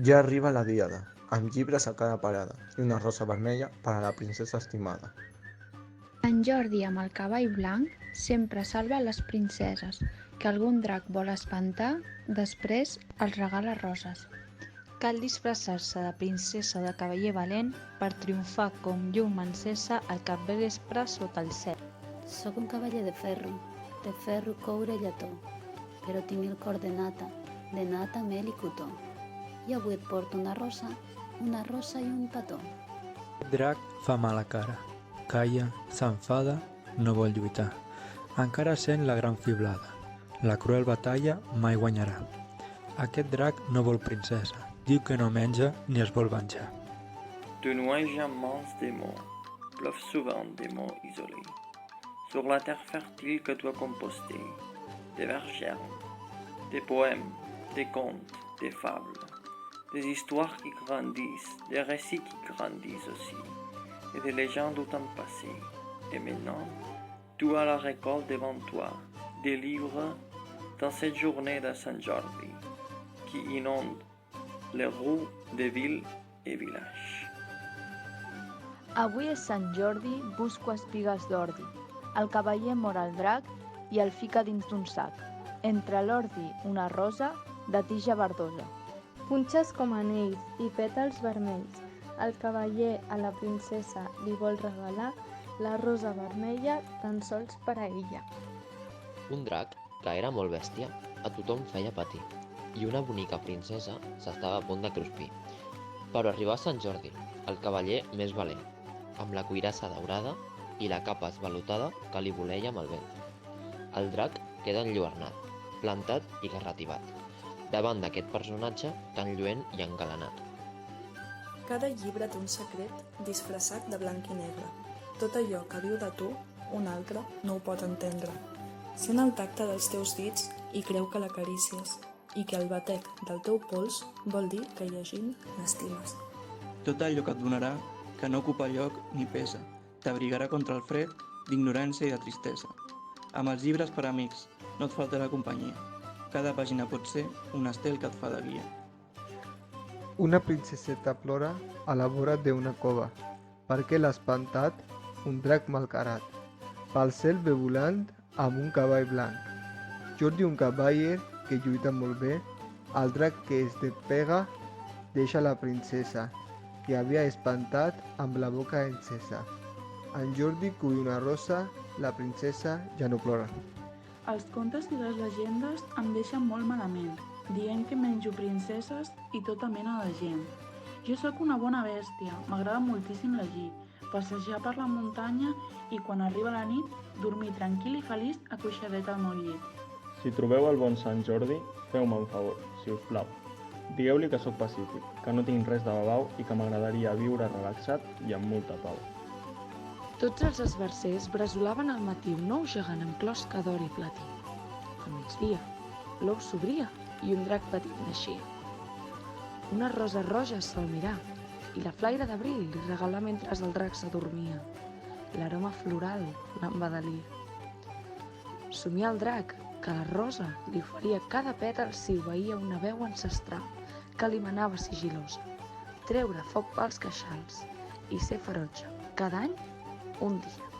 Ja arriba la diada, amb llibres a cada parada i una rosa vermella per a la princesa estimada. Sant Jordi amb el cavall blanc sempre salva les princeses, que algun drac vol espantar, després els regala roses. Cal disfressar-se de princesa o de cavaller valent per triomfar com llum encesa al capvespre sota el cel. Sóc un cavaller de ferro coure i llató, però tinc el cor de nata, mel i cotó. I avui et porto una rosa i un petó. El drac fa mala cara, calla, s'enfada, no vol lluitar. Encara sent la gran fiblada, la cruel batalla mai guanyarà. Aquest drac no vol princesa, diu que no menja ni es vol venjar. De nuages immenses des mots, pleuvent souvent des mots isolés. Sur la terre fertile que tu as compostée, des vers germes, des poèmes, des contes, des fables, des histoires qui grandissent, des récits qui grandissent aussi, et des légendes au temps passé. Et maintenant, tu as la récolte devant toi, des livres dans cette journée de Sant Jordi, qui inonde les rues de villes et villages. Avui és Sant Jordi, busco espigues d'ordi. El cavaller mor al drac i el fica dins d'un sac. Entre l'ordi una rosa de tija verdosa. Punxes com anells i pètals vermells. El cavaller a la princesa li vol regalar la rosa vermella tan sols per a ella. Un drac, que era molt bèstia, a tothom feia patir, i una bonica princesa s'estava a punt de cruspir. Però arribà Sant Jordi, el cavaller més valent, amb la cuirassa daurada i la capa esvalotada que li voleia amb el vent. El drac queda enlluernat, plantat i garrativat, davant d'aquest personatge tan lluent i engalanat. Cada llibre té un secret disfressat de blanc i negre. Tot allò que viu de tu, un altre no ho pot entendre. Sent el tacte dels teus dits i creu que l'acarícies, i que el batec del teu pols vol dir que llegint l'estimes. Tot allò que et donarà, que no ocupa lloc ni pesa, t'abrigarà contra el fred d'ignorància i de tristesa. Amb els llibres per amics no et faltarà companyia. Cada pàgina pot ser un estel que et fa de guia. Una princeseta plora a la vora d'una cova, perquè l'ha espantat un drac malcarat. Pel cel ve volant amb un cavall blanc. Jordi, un cavaller que lluita molt bé, el drac que es despega deixa la princesa, que havia espantat amb la boca encesa. En Jordi cull una rosa, la princesa ja no plora. Els contes i les llegendes em deixen molt malament, dient que menjo princeses i tota mena de gent. Jo sóc una bona bèstia, m'agrada moltíssim llegir, passejar per la muntanya i quan arriba la nit, dormir tranquil i feliç acoixadet al meu llit. Si trobeu el bon Sant Jordi, feu-me un favor, si us plau. Digueu-li que sóc pacífic, que no tinc res de babau i que m'agradaria viure relaxat i amb molta pau. Tots els esbarzers bresolaven al matí un ou gegant amb closca d'or i platí. Al migdia, l'ou s'obria i un drac petit naixia. Una rosa roja se'l mirà i la flaire d'abril li regalà mentre el drac s'adormia. L'aroma floral l'embadalia. Somià el drac que la rosa li oferia cada pètal si obeïa una veu ancestral que li manava sigilosa, treure foc pels queixals i ser ferotge cada any un dia.